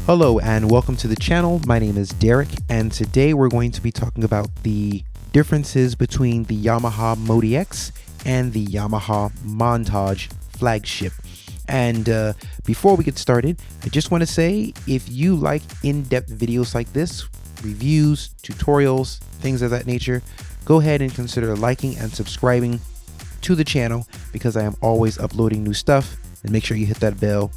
Hello and welcome to the channel. My name is Derek and today we're going to be talking about the differences between the Yamaha MODX and the Yamaha Montage flagship. And before we get started, I just want to say if you like in-depth videos like this, reviews, tutorials, things of that nature, go ahead and consider liking and subscribing to the channel because I am always uploading new stuff, and make sure you hit that bell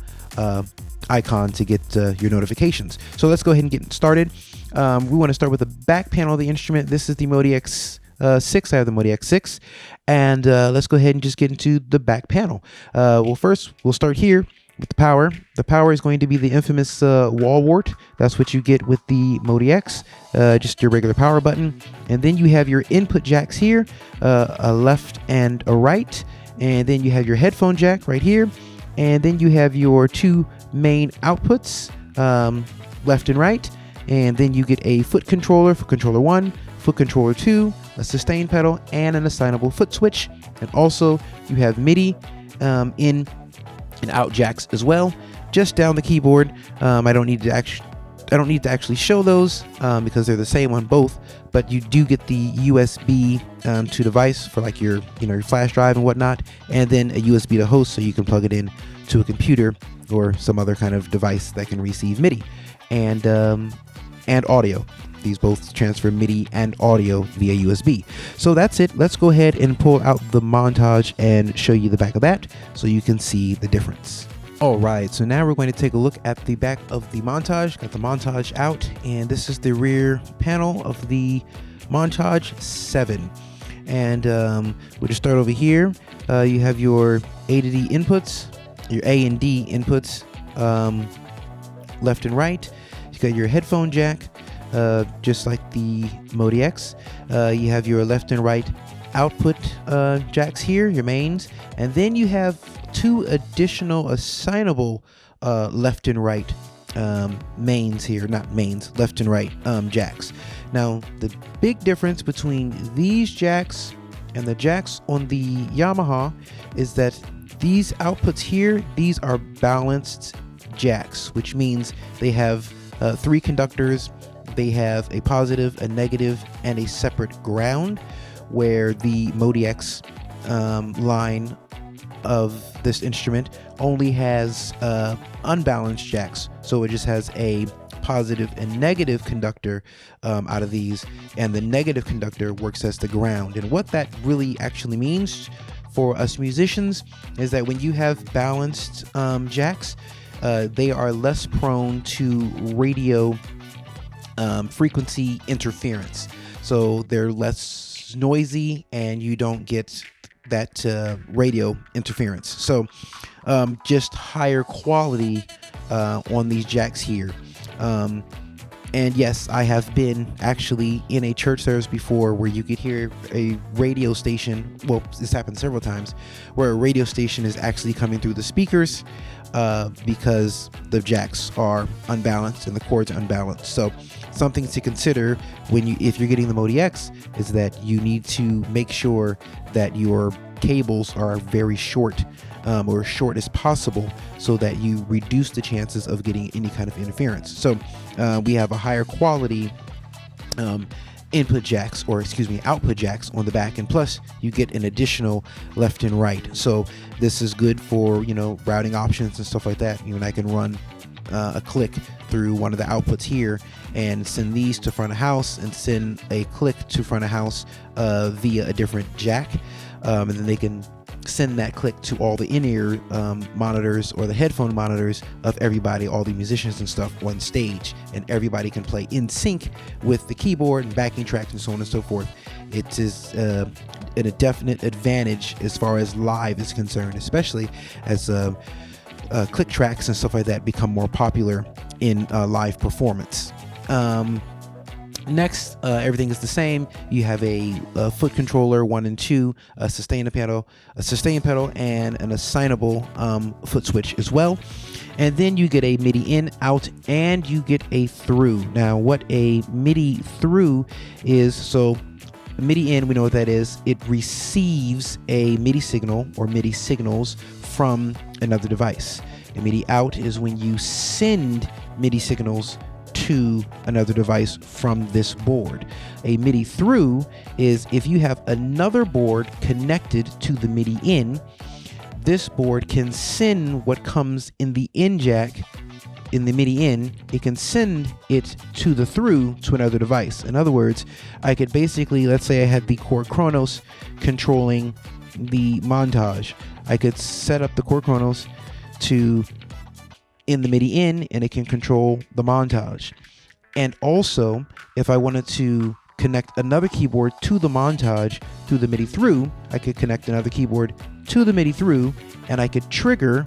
icon to get your notifications. So let's go ahead and get started. We want to start with the back panel of the instrument. This is the MODX 6. I have the MODX 6, and let's go ahead and just get into the back panel. Well, first we'll start here with the power. The power is going to be the infamous wall wart. That's what you get with the MODX, just your regular power button. And then you have your input jacks here, a left and a right, and then you have your headphone jack right here, and then you have your two main outputs, left and right, and then you get a foot controller for controller 1, foot controller 2, a sustain pedal, and an assignable foot switch. And also you have MIDI in and out jacks as well, just down the keyboard. I don't need to actually show those because they're the same on both, but you do get the USB to device for like your your flash drive and whatnot, and then a USB to host so you can plug it in to a computer or some other kind of device that can receive MIDI and audio. These both transfer MIDI and audio via USB. So that's it. Let's go ahead and pull out the Montage and show you the back of that so you can see the difference. Alright, so now we're going to take a look at the back of the Montage. Got the Montage out, and this is the rear panel of the Montage 7. And we'll just start over here. You have your A to D inputs, your A and D inputs, left and right. You got your headphone jack, just like the MODX. You have your left and right output jacks here, your mains, and then you have two additional assignable left and right mains here, not mains, left and right jacks. Now the big difference between these jacks and the jacks on the Yamaha is that these outputs here, these are balanced jacks, which means they have 3 conductors. They have a positive, a negative, and a separate ground, where the MODX line of this instrument only has unbalanced jacks. So it just has a positive and negative conductor out of these, and the negative conductor works as the ground. And what that really actually means for us musicians is that when you have balanced jacks, they are less prone to radio frequency interference. So they're less noisy and you don't get that radio interference. So just higher quality on these jacks here. And yes, I have been actually in a church service before where you could hear a radio station. Well, this happened several times where a radio station is actually coming through the speakers because the jacks are unbalanced and the cords are unbalanced. So something to consider if you're getting the MODX is that you need to make sure that your cables are very short, or as short as possible, so that you reduce the chances of getting any kind of interference. So we have a higher quality output jacks on the back, and plus you get an additional left and right. So this is good for routing options and stuff like that. I can run a click through one of the outputs here and send these to front of house and send a click to front of house via a different jack, and then they can send that click to all the in-ear monitors or the headphone monitors of everybody, all the musicians and stuff on stage, and everybody can play in sync with the keyboard and backing tracks and so on and so forth. It is a definite advantage as far as live is concerned, especially as click tracks and stuff like that become more popular in live performance. Next, everything is the same. You have a foot controller 1 and 2, a sustain pedal, and an assignable foot switch as well. And then you get a MIDI in, out, and you get a through. Now, what a MIDI through is, so MIDI in, we know what that is. It receives a MIDI signal or MIDI signals from another device. A MIDI out is when you send MIDI signals to another device from this board. A MIDI through is if you have another board connected to the MIDI in, this board can send what comes in the in jack in the MIDI in, it can send it to the through to another device. In other words, I could basically, let's say I had the Korg Kronos controlling the Montage. I could set up the Korg Kronos to in the MIDI in, and it can control the Montage. And also, if I wanted to connect another keyboard to the Montage through the MIDI through, I could connect another keyboard to the MIDI through, and I could trigger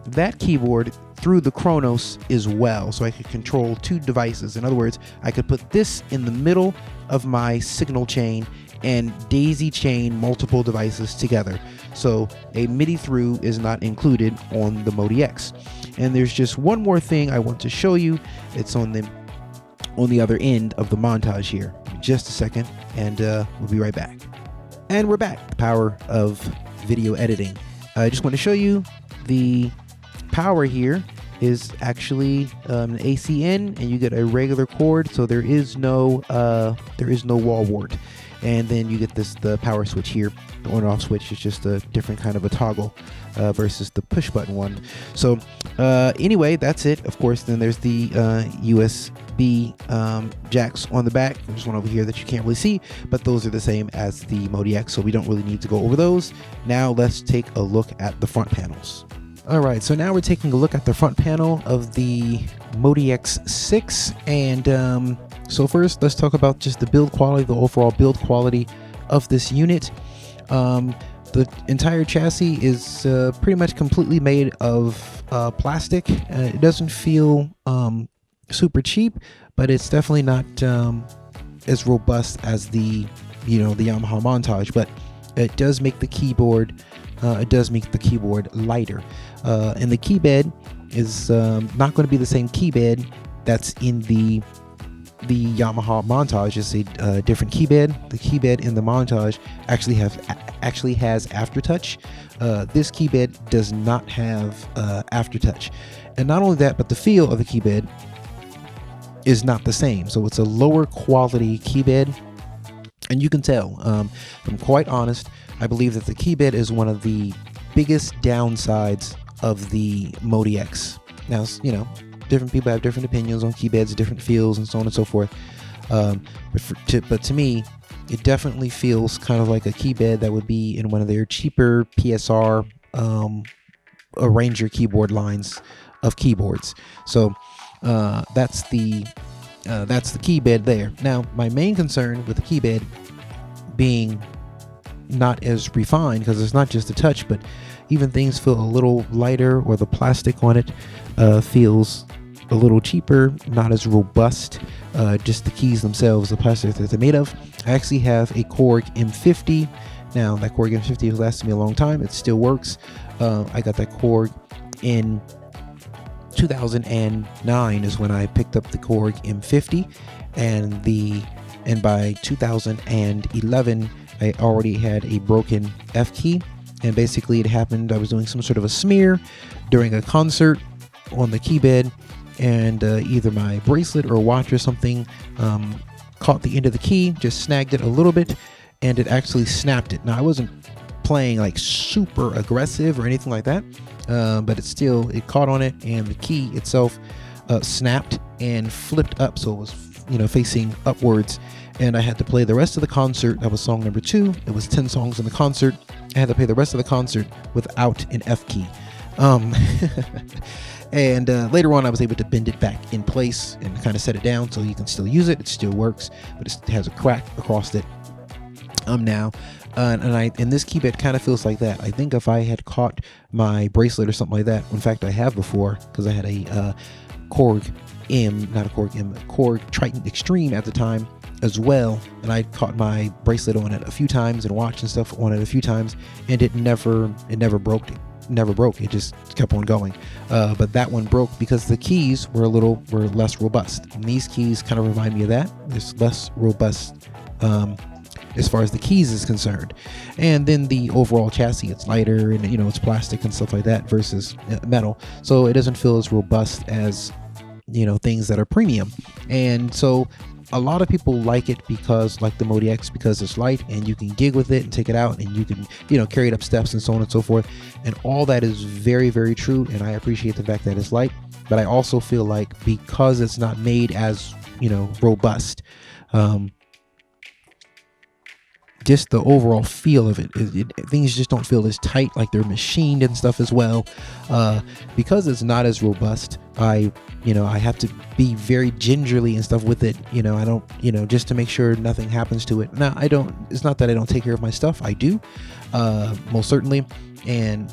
that keyboard through the Kronos as well. So I could control two devices. In other words, I could put this in the middle of my signal chain and daisy chain multiple devices together. So a MIDI through is not included on the MODX. And there's just one more thing I want to show you. It's on the other end of the Montage here. Just a second, and we'll be right back. And we're back. The power of video editing. I just want to show you the power here is actually an ACN, and you get a regular cord, so there is no wall wart. And then you get the power switch here. The on and off switch is just a different kind of a toggle versus the push button one. So anyway, that's it. Of course, then there's the USB jacks on the back. There's one over here that you can't really see, but those are the same as the MODX, so we don't really need to go over those. Now let's take a look at the front panels. All right, so now we're taking a look at the front panel of the MODX 6, and so first let's talk about just the build quality, the overall build quality of this unit. The entire chassis is pretty much completely made of plastic. It doesn't feel super cheap, but it's definitely not as robust as the Yamaha Montage, but it does make the keyboard lighter, and the key bed is not going to be the same key bed that's in the Yamaha Montage. Is a different key bed. The key bed in the Montage actually has aftertouch. This key bed does not have aftertouch, and not only that, but the feel of the key bed is not the same. So it's a lower quality key bed, and you can tell. If I'm quite honest, I believe that the key bed is one of the biggest downsides of the MODX. Now, different people have different opinions on key beds, different feels, and so on and so forth. But to me, it definitely feels kind of like a key bed that would be in one of their cheaper PSR arranger keyboard lines of keyboards. So that's the key bed there. Now, my main concern with the key bed being not as refined, because it's not just a touch, but even things feel a little lighter, or the plastic on it feels a little cheaper, not as robust. Just the keys themselves, the plastic that they're made of. I actually have a Korg M50. Now, that Korg M50 has lasted me a long time. It still works. I got that Korg in 2009 is when I picked up the Korg M50, and by 2011 I already had a broken F key, and basically it happened, I was doing some sort of a smear during a concert on the key bed, and either my bracelet or watch or something caught the end of the key, just snagged it a little bit, and it actually snapped it. Now, I wasn't playing like super aggressive or anything like that, but it caught on it, and the key itself snapped and flipped up, so it was facing upwards, and I had to play the rest of the concert. That was song number 2. It was 10 songs in the concert. I had to play the rest of the concert without an F key. And later on, I was able to bend it back in place and kind of set it down so you can still use it. It still works, but it has a crack across it now. And this keypad kind of feels like that. I think if I had caught my bracelet or something like that, in fact, I have before, because I had a Korg Triton Extreme at the time as well, and I caught my bracelet on it a few times and watch and stuff on it a few times, and it never broke. It just kept on going. But that one broke because the keys were less robust. And these keys kind of remind me of that. There's less robust as far as the keys is concerned. And then the overall chassis, it's lighter, and it's plastic and stuff like that versus metal, so it doesn't feel as robust as things that are premium. And so a lot of people like it because, like the MODX, because it's light and you can gig with it and take it out, and you can carry it up steps and so on and so forth, and all that is very, very true, and I appreciate the fact that it's light. But I also feel like because it's not made as robust, just the overall feel of it, things just don't feel as tight, like they're machined and stuff as well. Because it's not as robust, I have to be very gingerly and stuff with it. I don't, just to make sure nothing happens to it. Now, it's not that I don't take care of my stuff. I do, most certainly.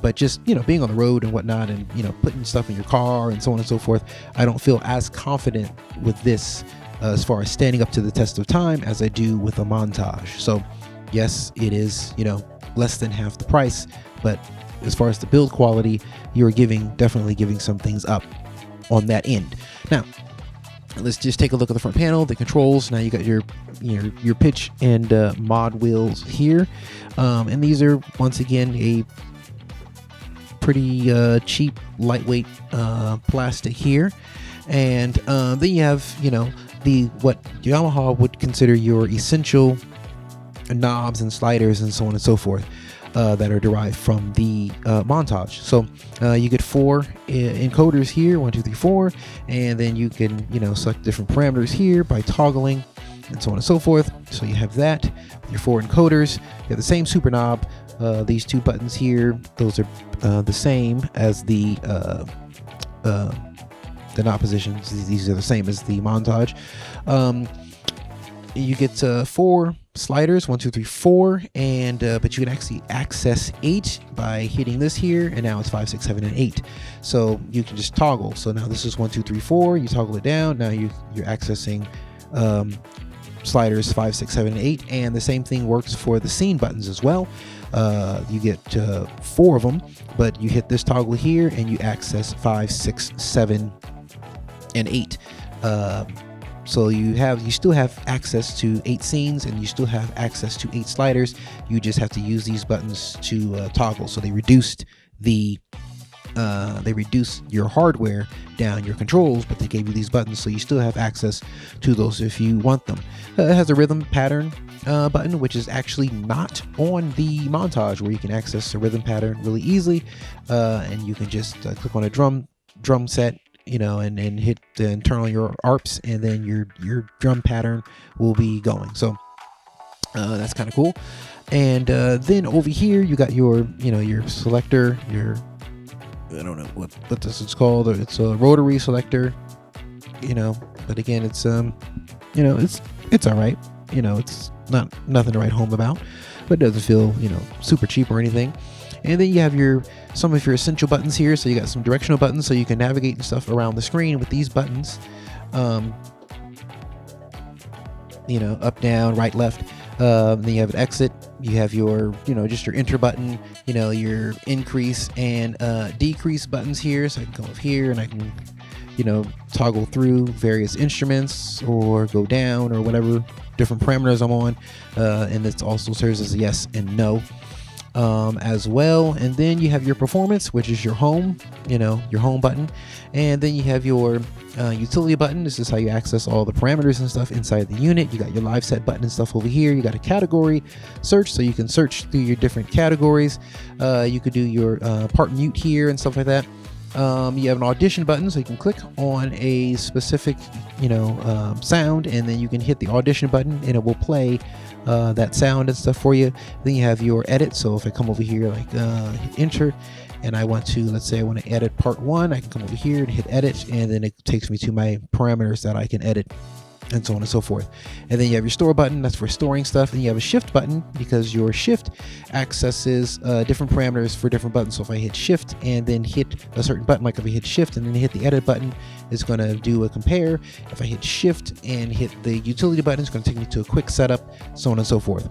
But just, being on the road and whatnot, and, putting stuff in your car and so on and so forth, I don't feel as confident with this as far as standing up to the test of time as I do with a Montage. So yes, it is, less than half the price, but as far as the build quality, you're definitely giving some things up on that end. Now, let's just take a look at the front panel, the controls. Now you got your pitch and mod wheels here, and these are once again a pretty cheap, lightweight plastic here. And then you have what Yamaha would consider your essential knobs and sliders and so on and so forth, that are derived from the Montage. So you get 4 encoders here, 1, 2, 3, 4, and then you can select different parameters here by toggling and so on and so forth. So you have that, your 4 encoders. You have the same super knob. These 2 buttons here, those are the same as the knob positions. These are the same as the Montage. You get 4 sliders, 1, 2, 3, 4, and but you can actually access 8 by hitting this here, and now it's 5, 6, 7, and 8. So you can just toggle. So now this is 1, 2, 3, 4. You toggle it down. Now you're accessing sliders 5, 6, 7, and 8, and the same thing works for the scene buttons as well. You get 4 of them, but you hit this toggle here and you access 5, 6, 7, and 8. So you still have access to 8 scenes, and you still have access to 8 sliders. You just have to use these buttons to toggle. So they reduced your hardware down, your controls, but they gave you these buttons, so you still have access to those if you want them. It has a rhythm pattern button, which is actually not on the Montage, where you can access the rhythm pattern really easily, and you can just click on a drum set, and hit and turn on your ARPs, and then your drum pattern will be going. So that's kind of cool. And then over here you got your selector, I don't know what this is called. It's a rotary selector, but again, it's it's all right. It's nothing to write home about, but it doesn't feel super cheap or anything. And then you have some of your essential buttons here. So you got some directional buttons, so you can navigate and stuff around the screen with these buttons. Up, down, right, left. Then you have an exit. You have your, just your enter button, your increase and decrease buttons here. So I can come up here and I can, toggle through various instruments or go down or whatever different parameters I'm on. And this also serves as a yes and no as well. And then you have your performance, which is your home, your home button. And then you have your utility button. This is how you access all the parameters and stuff inside the unit. You got your live set button and stuff over here. You got a category search, so you can search through your different categories. You could do your part mute here and stuff like that. You have an audition button, so you can click on a specific sound, and then you can hit the audition button and it will play that sound and stuff for you. Then you have your edit. So if I come over here, like hit enter, and I want to, let's say I want to edit part 1, I can come over here and hit edit, and then it takes me to my parameters that I can edit, and so on and so forth. And then you have your store button, that's for storing stuff. And you have a shift button, because your shift accesses different parameters for different buttons. So if I hit shift and then hit a certain button, like if I hit shift and then hit the edit button, it's going to do a compare. If I hit shift and hit the utility button, it's going to take me to a quick setup, so on and so forth.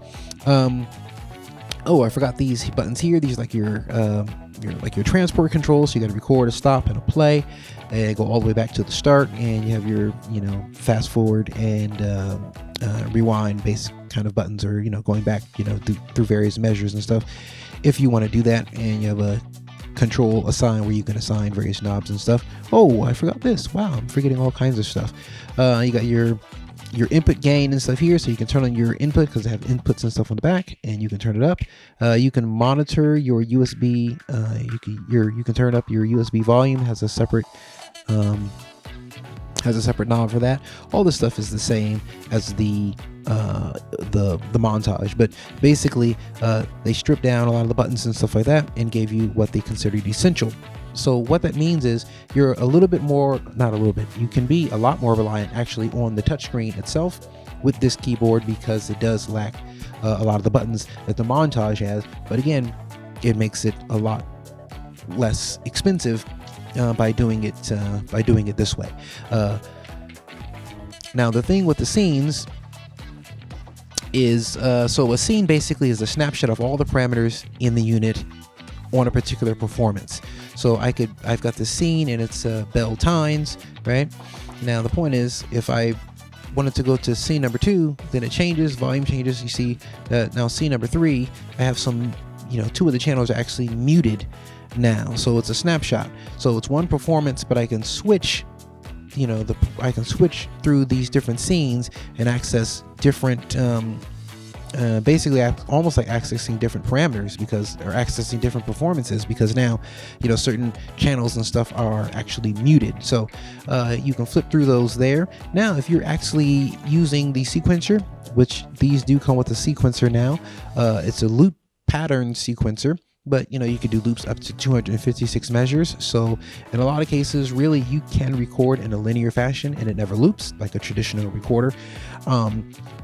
Oh, I forgot these buttons here. These are like your transport controls. So you got to record, a stop, and a play, and go all the way back to the start. And you have your fast forward and rewind, kind of buttons, or going back through various measures and stuff. If you want to do that, and you have a control assign where you can assign various knobs and stuff. Oh, I forgot this. Wow, I'm forgetting all kinds of stuff. You got your input gain and stuff here, so you can turn on your input because they have inputs and stuff on the back, and you can turn it up. You can monitor your USB. You can turn up your USB volume. Has a separate knob for that. All this stuff is the same as the Montage, but basically they stripped down a lot of the buttons and stuff like that and gave you what they considered essential. So what that means is you're a little bit more, not a little bit, you can be a lot more reliant actually on the touchscreen itself with this keyboard, because it does lack a lot of the buttons that the Montage has. But again, it makes it a lot less expensive by doing it this way. Now the thing with the scenes is, so a scene basically is a snapshot of all the parameters in the unit on a particular performance. So I've got this scene and it's bell tines, right? Now the point is, if I wanted to go to scene number 2, then it changes, volume changes. You see that now scene number 3, I have some, 2 of the channels are actually muted now. So it's a snapshot. So it's one performance, but I can switch, I can switch through these different scenes and access different, basically almost like accessing different parameters, or accessing different performances, because now certain channels and stuff are actually muted. So you can flip through those there. Now if you're actually using the sequencer, which these do come with a sequencer now, it's a loop pattern sequencer, but you could do loops up to 256 measures. So in a lot of cases, really, you can record in a linear fashion and it never loops like a traditional recorder.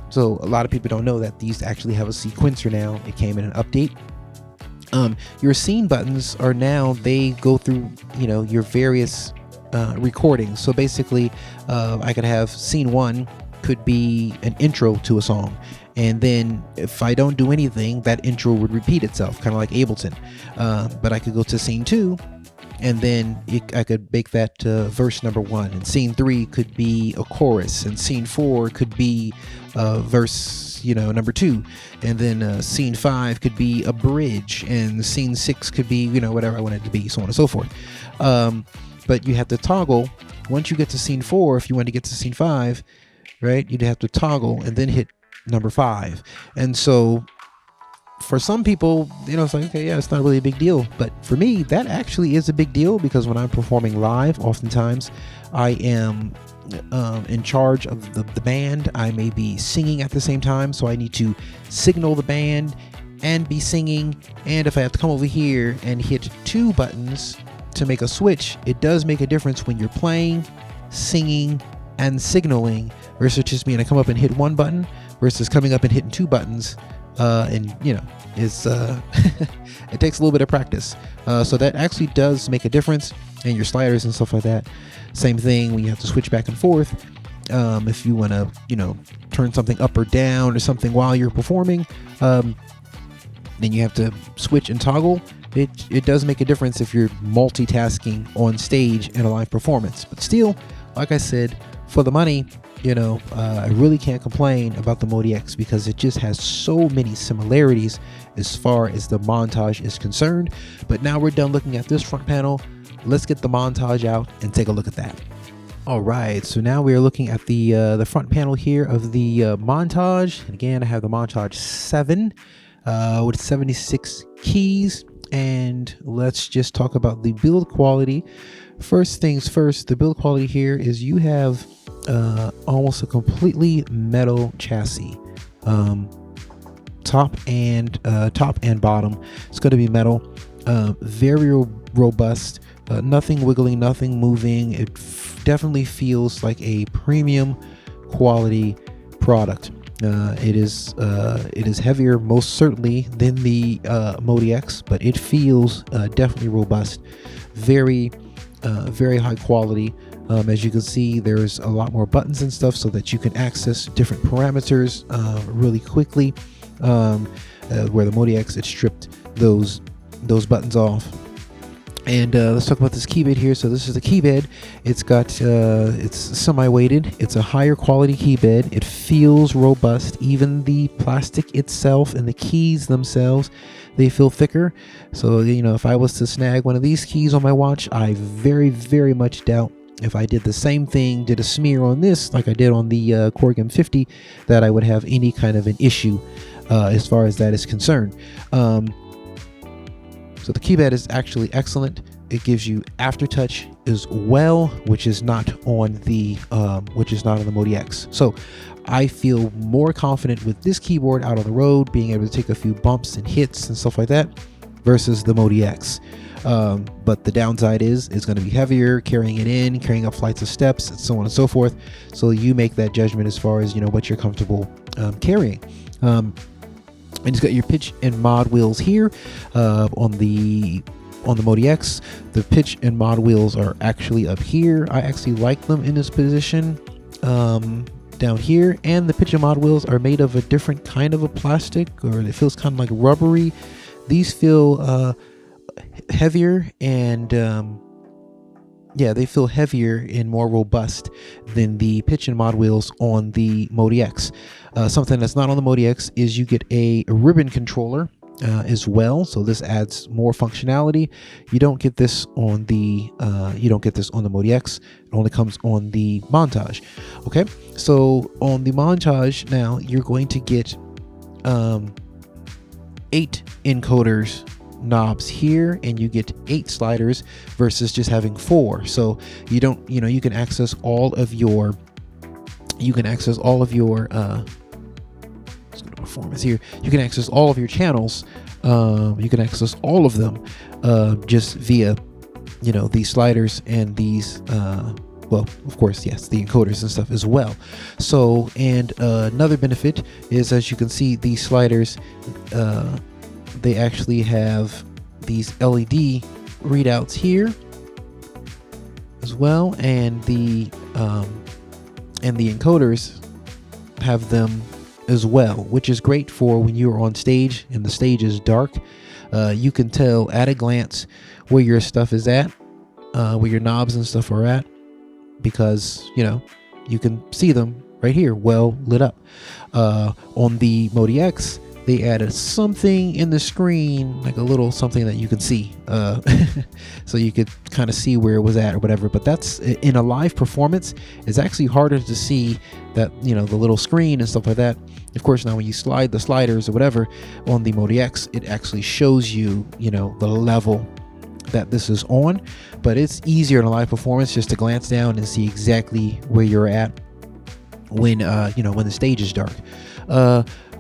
So a lot of people don't know that these actually have a sequencer now. It came in an update. Your scene buttons are now, they go through your various recordings. So basically I could have scene 1 could be an intro to a song, and then if I don't do anything, that intro would repeat itself, kind of like Ableton. But I could go to scene 2, and then I could make that verse number 1, and scene 3 could be a chorus, and scene 4 could be verse number 2, and then scene 5 could be a bridge, and scene 6 could be whatever I want it to be, so on and so forth. But you have to toggle once you get to scene 4. If you want to get to scene 5, right, you'd have to toggle and then hit number 5. And so for some people, it's like, okay, yeah, it's not really a big deal. But for me, that actually is a big deal, because when I'm performing live, oftentimes I am in charge of the band. I may be singing at the same time, so I need to signal the band and be singing. And if I have to come over here and hit 2 buttons to make a switch, it does make a difference when you're playing, singing, and signaling, versus just me and I come up and hit 1 button versus coming up and hitting 2 buttons. And it's it takes a little bit of practice. So that actually does make a difference. And your sliders and stuff like that, same thing when you have to switch back and forth. If you want to turn something up or down or something while you're performing, then you have to switch and toggle. It does make a difference if you're multitasking on stage in a live performance. But still, like I said, for the money, I really can't complain about the MODX, because it just has so many similarities as far as the Montage is concerned. But now we're done looking at this front panel. Let's get the Montage out and take a look at that. All right, so now we are looking at the front panel here of the Montage. And again, I have the Montage 7 with 76 keys. And let's just talk about the build quality. First things first, the build quality here is you have almost a completely metal chassis. Top and bottom, it's going to be metal. Very robust. Nothing wiggling, nothing moving. It definitely feels like a premium quality product. It is heavier, most certainly, than the MODX, but it feels definitely robust. Very high quality. As you can see, there's a lot more buttons and stuff so that you can access different parameters really quickly. Where the MODX, it stripped those buttons off. And let's talk about this keyboard here. So this is the keyboard. It's got it's semi-weighted. It's a higher quality keyboard. It feels robust. Even the plastic itself and the keys themselves, they feel thicker. So if I was to snag one of these keys on my watch, I very much doubt if I did the same thing, did a smear on this like I did on the Korg M50, that I would have any kind of an issue as far as that is concerned. So the keypad is actually excellent. It gives you aftertouch as well, which is not on the MODX. So I feel more confident with this keyboard out on the road, being able to take a few bumps and hits and stuff like that, versus the MODX. But the downside is it's going to be heavier, carrying it in, carrying up flights of steps, and so on and so forth. So you make that judgment as far as what you're comfortable carrying. And it's got your pitch and mod wheels here on the MODX. The pitch and mod wheels are actually up here. I actually like them in this position down here. And the pitch and mod wheels are made of a different kind of a plastic, or it feels kind of like rubbery. These feel heavier and they feel heavier and more robust than the pitch and mod wheels on the MODX. Something that's not on the MODX is you get a ribbon controller as well, so this adds more functionality. You don't get this on the MODX. It only comes on the Montage. Okay, so on the Montage now you're going to get 8 encoders knobs here, and you get 8 sliders versus just having 4. So you don't, you can access all of your let's go to performance here. You can access all of your channels. You can access all of them just via these sliders and these well, of course, yes, the encoders and stuff as well. So, and another benefit is, as you can see, these sliders, they actually have these LED readouts here as well, and the encoders have them as well, which is great for when you're on stage and the stage is dark. You can tell at a glance where your stuff is at, where your knobs and stuff are at, because you can see them right here, well lit up. On the MODX, they added something in the screen, like a little something that you can see, so you could kind of see where it was at or whatever. But that's, in a live performance, it's actually harder to see that, the little screen and stuff like that. Of course, now when you slide the sliders or whatever on the MODX, it actually shows you, the level that this is on. But it's easier in a live performance just to glance down and see exactly where you're at when when the stage is dark.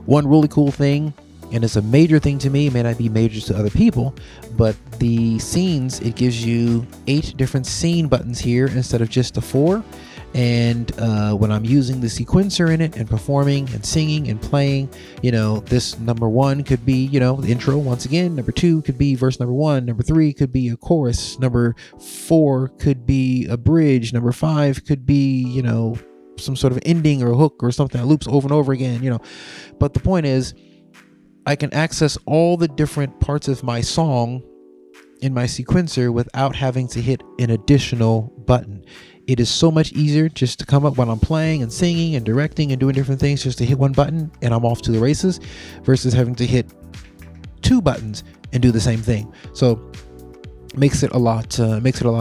One really cool thing, and it's a major thing to me, it may not be major to other people, but the scenes, it gives you 8 different scene buttons here instead of just the 4. And when I'm using the sequencer in it and performing and singing and playing, this number 1 could be, the intro once again. Number 2 could be verse number 1. Number 3 could be a chorus. Number 4 could be a bridge. Number 5 could be, some sort of ending or a hook or something that loops over and over again, But the point is, I can access all the different parts of my song in my sequencer without having to hit an additional button. It is so much easier just to come up while I'm playing and singing and directing and doing different things, just to hit one button and I'm off to the races, versus having to hit 2 buttons and do the same thing. So makes it a lot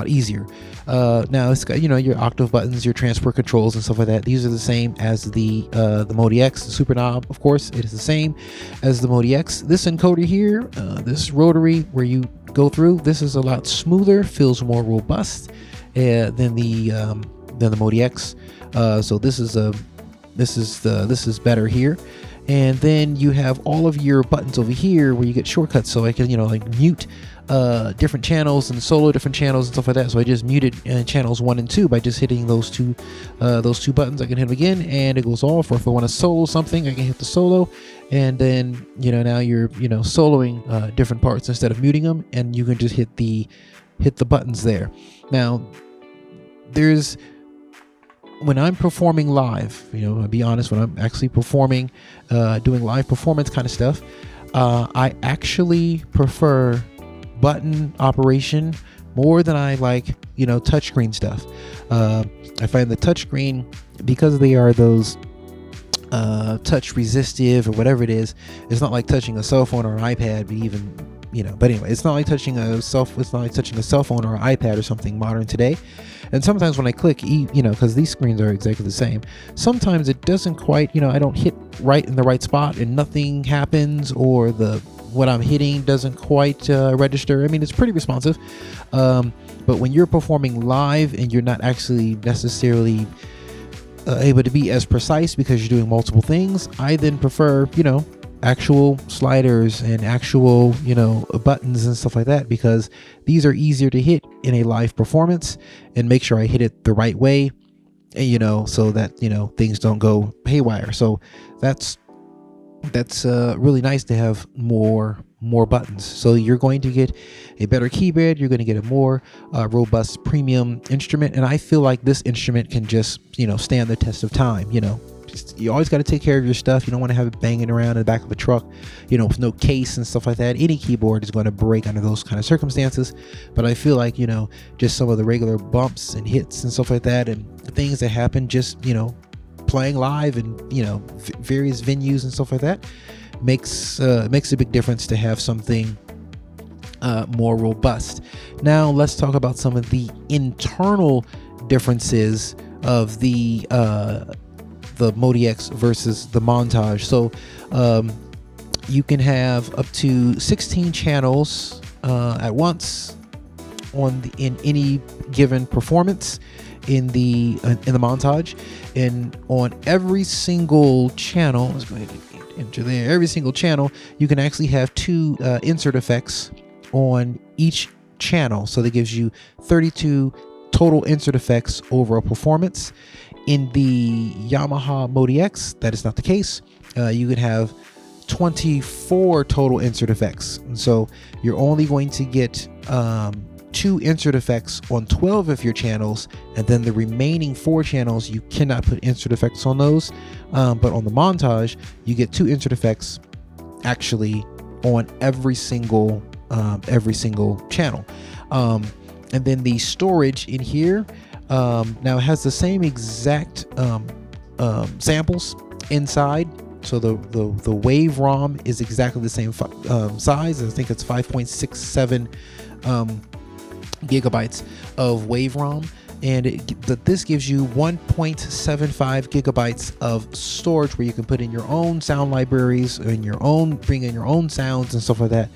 easier. Now it's got your octave buttons, your transport controls and stuff like that. These are the same as the MODX. The super knob, of course, it is the same as the MODX. This encoder here, this rotary where you go through, this is a lot smoother, feels more robust than the MODX. So this is better here. And then you have all of your buttons over here where you get shortcuts. So I can like mute different channels and solo different channels and stuff like that. So I just muted channels 1 and 2 by just hitting those two buttons. I can hit them again and it goes off. Or if I want to solo something, I can hit the solo, and then now you're soloing different parts instead of muting them, and you can just hit the buttons there. Now when I'm performing live, I'll be honest, when I'm actually performing, doing live performance kind of stuff, I actually prefer button operation more than I like, touchscreen stuff. I find the touchscreen, because they are those touch resistive or whatever it is, it's not like touching a cell phone or an iPad, but anyway, it's not like touching a cell phone or an iPad or something modern today. And sometimes when I click, because these screens are exactly the same, sometimes it doesn't quite, I don't hit right in the right spot and nothing happens, or what I'm hitting doesn't quite register. I mean, it's pretty responsive, but when you're performing live and you're not actually necessarily able to be as precise because you're doing multiple things, I then prefer, actual sliders and actual, buttons and stuff like that, because these are easier to hit in a live performance and make sure I hit it the right way, and, so that, things don't go haywire. So that's really nice to have more buttons. So you're going to get a better keyboard, you're going to get a more robust premium instrument, and I feel like this instrument can just stand the test of time. You always got to take care of your stuff. You don't want to have it banging around in the back of a truck, with no case and stuff like that. Any keyboard is going to break under those kind of circumstances. But I feel like, just some of the regular bumps and hits and stuff like that, and things that happen just, playing live and, various venues and stuff like that, makes a big difference to have something more robust. Now let's talk about some of the internal differences of the MODX versus the Montage. So you can have up to 16 channels at once in any given performance in the Montage, and on every single channel, let's go ahead and enter there. Every single channel, you can actually have 2 insert effects on each channel, so that gives you 32 total insert effects over a performance. In the Yamaha MODX, that is not the case. You could have 24 total insert effects, and so you're only going to get 2 insert effects on 12 of your channels, and then the remaining 4 channels you cannot put insert effects on those. But on the Montage, you get 2 insert effects actually on every single channel. And then the storage in here now has the same exact samples inside. So the wave ROM is exactly the same size. I think it's 5.67 gigabytes of wave ROM, and this gives you 1.75 gigabytes of storage, where you can put in your own sound libraries and bring in your own sounds and stuff like that,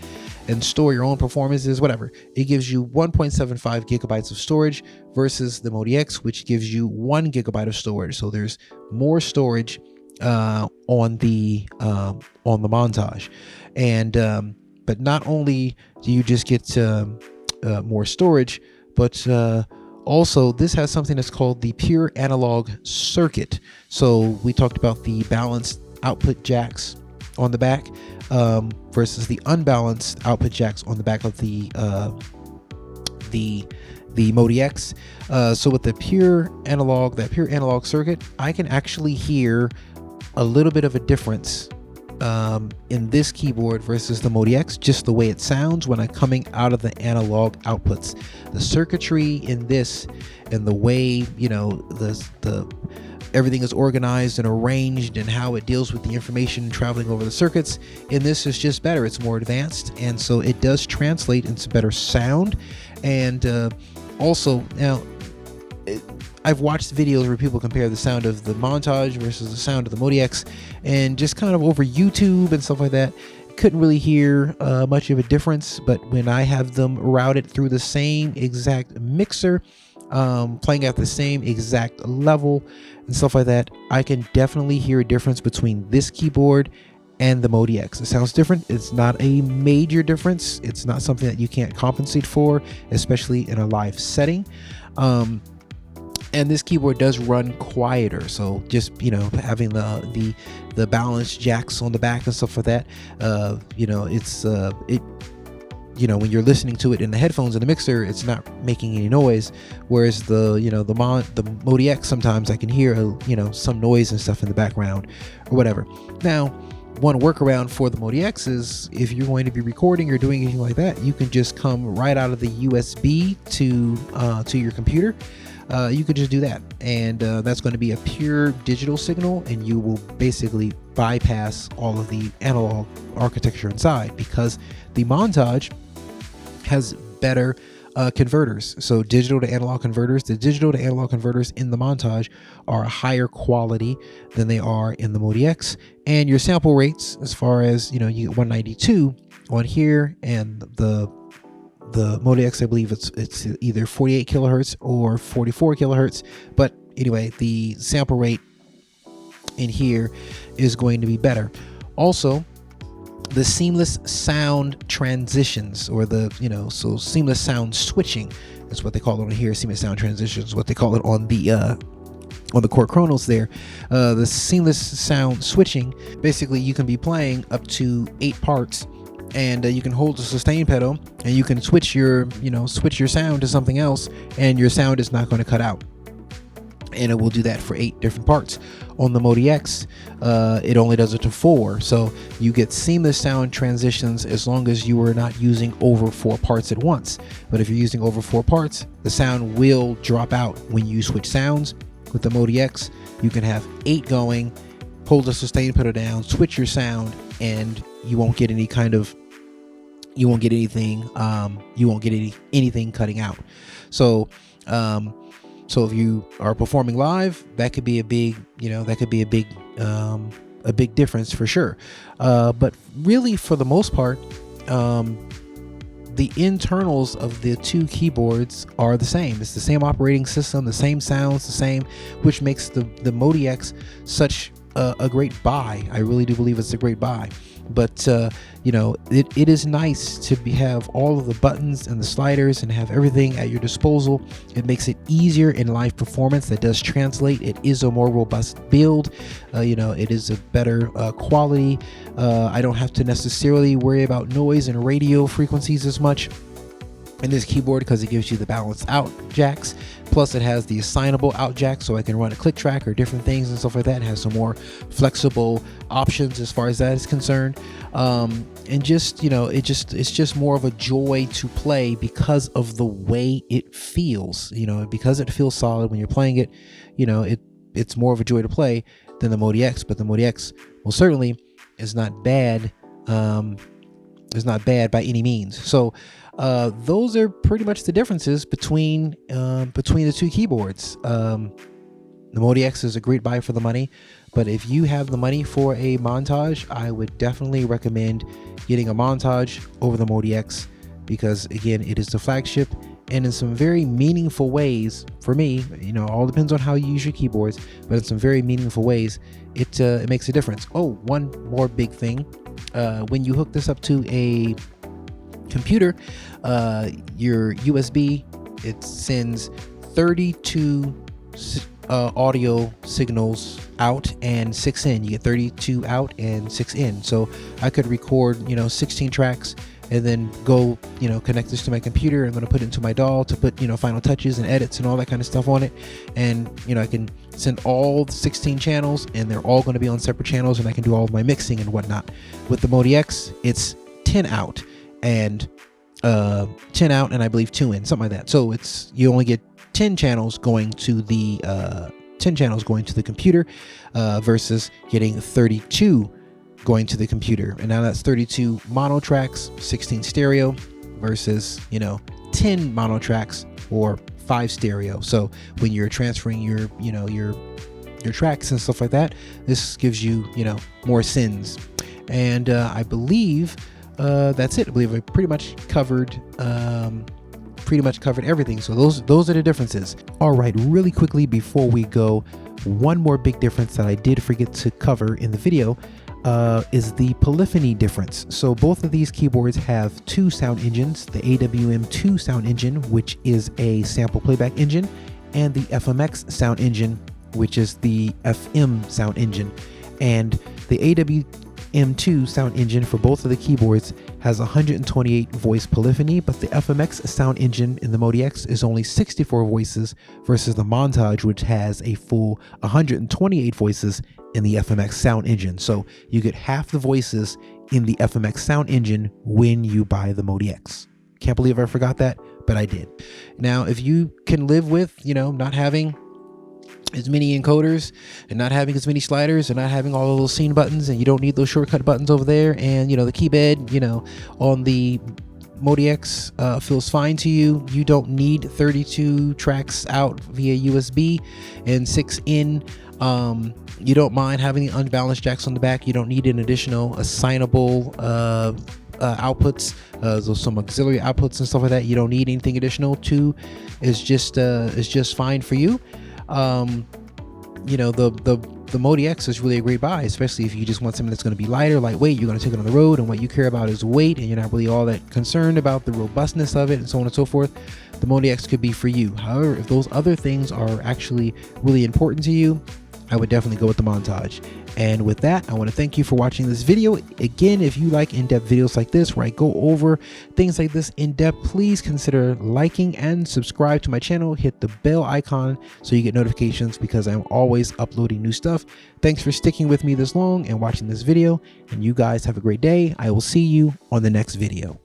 and store your own performances, whatever. It gives you 1.75 gigabytes of storage versus the MODX, which gives you 1 gigabyte of storage. So there's more storage on the Montage, and but not only do you just get more storage, but also this has something that's called the pure analog circuit. So we talked about the balanced output jacks on the back versus the unbalanced output jacks on the back of the MODX. So with the pure analog circuit, I can actually hear a little bit of a difference in this keyboard versus the MODX, just the way it sounds when I'm coming out of the analog outputs. The circuitry in this, and the way the everything is organized and arranged, and how it deals with the information traveling over the circuits in this is just better. It's more advanced, and so it does translate into better sound. And also, now I've watched videos where people compare the sound of the Montage versus the sound of the MODX, and just kind of over YouTube and stuff like that, couldn't really hear much of a difference. But when I have them routed through the same exact mixer, playing at the same exact level and stuff like that, I can definitely hear a difference between this keyboard and the MODX. It sounds different. It's not a major difference. It's not something that you can't compensate for, especially in a live setting. And this keyboard does run quieter, so just having the balanced jacks on the back and stuff like that, when you're listening to it in the headphones in the mixer, it's not making any noise. Whereas the MODX, sometimes I can hear some noise and stuff in the background or whatever. Now, one workaround for the MODX is if you're going to be recording or doing anything like that, you can just come right out of the USB to your computer. You could just do that, and that's going to be a pure digital signal, and you will basically bypass all of the analog architecture inside, because the Montage has better converters. So digital to analog converters. The digital to analog converters in the Montage are a higher quality than they are in the MODX, and your sample rates, as far as you get 192 on here, and the MODX, I believe it's either 48 kilohertz or 44 kilohertz. But anyway, the sample rate in here is going to be better. Also, the seamless sound transitions, or the so seamless sound switching is what they call it on here. Seamless sound transitions, what they call it on the Korg Chronos there. The seamless sound switching, basically you can be playing up to 8 parts, and you can hold the sustain pedal, and you can switch your sound to something else, and your sound is not going to cut out, and it will do that for 8 different parts. On the MODX, it only does it to 4, so you get seamless sound transitions as long as you are not using over 4 parts at once. But if you're using over 4 parts, the sound will drop out when you switch sounds. With the MODX, you can have 8 going, hold the sustain pedal down, switch your sound, and you won't get any kind of anything cutting out. So if you are performing live, that could be a big difference for sure. But really, for the most part, the internals of the 2 keyboards are the same. It's the same operating system, the same sounds, the same, which makes the MODX such a great buy. I really do believe it's a great buy. But it is nice to have all of the buttons and the sliders and have everything at your disposal. It makes it easier in live performance. That does translate. It is a more robust build. It is a better quality. I don't have to necessarily worry about noise and radio frequencies as much in this keyboard, because it gives you the balanced out jacks. Plus it has the assignable out jack, so I can run a click track or different things and stuff like that. It has some more flexible options as far as that is concerned. And just it's just more of a joy to play because of the way it feels. Because it feels solid when you're playing it. It's more of a joy to play than the MODX. But the MODX, well, certainly is not bad. Is not bad by any means. So those are pretty much the differences between the 2 keyboards. The MODX is a great buy for the money, but if you have the money for a Montage, I would definitely recommend getting a Montage over the MODX, because again, it is the flagship, and in some very meaningful ways for me, all depends on how you use your keyboards, but in some very meaningful ways, it makes a difference. Oh, one more big thing. When you hook this up to a computer, your USB, it sends 32 audio signals out and 6 in. You get 32 out and 6 in. So I could record 16 tracks and then go connect this to my computer. I'm going to put it into my DAW to put final touches and edits and all that kind of stuff on it, and I can send all the 16 channels, and they're all going to be on separate channels, and I can do all of my mixing and whatnot. With the MODX, it's 10 out and I believe 2 in, something like that. So you only get 10 channels going to the computer versus getting 32 going to the computer. And now that's 32 mono tracks, 16 stereo versus 10 mono tracks or 5 stereo. So when you're transferring your tracks and stuff like that, this gives you more sins. And I believe that's it. I believe I pretty much covered everything. So those are the differences. All right, really quickly before we go, one more big difference that I did forget to cover in the video is the polyphony difference. So both of these keyboards have 2 sound engines, the AWM2 sound engine, which is a sample playback engine, and the FMX sound engine, which is the FM sound engine. And the AWM2 sound engine for both of the keyboards has 128 voice polyphony, but the FMX sound engine in the MODX is only 64 voices versus the Montage, which has a full 128 voices in the FMX sound engine. So you get half the voices in the FMX sound engine when you buy the MODX. Can't believe I forgot that, but I did. Now, if you can live with, not having as many encoders and not having as many sliders and not having all of those scene buttons, and you don't need those shortcut buttons over there, and the keypad on the MODX feels fine to you. You don't need 32 tracks out via USB and 6 in. You don't mind having the unbalanced jacks on the back. You don't need an additional assignable outputs, some auxiliary outputs and stuff like that. You don't need anything additional. 2 is just fine for you. The MODX is really a great buy, especially if you just want something that's going to be lighter, lightweight. You're going to take it on the road, and what you care about is weight, and you're not really all that concerned about the robustness of it and so on and so forth. The MODX could be for you. However, if those other things are actually really important to you, I would definitely go with the Montage. And with that, I want to thank you for watching this video. Again, if you like in-depth videos like this, where I go over things like this in depth, please consider liking and subscribe to my channel. Hit the bell icon so you get notifications, because I'm always uploading new stuff. Thanks for sticking with me this long and watching this video, and you guys have a great day. I will see you on the next video.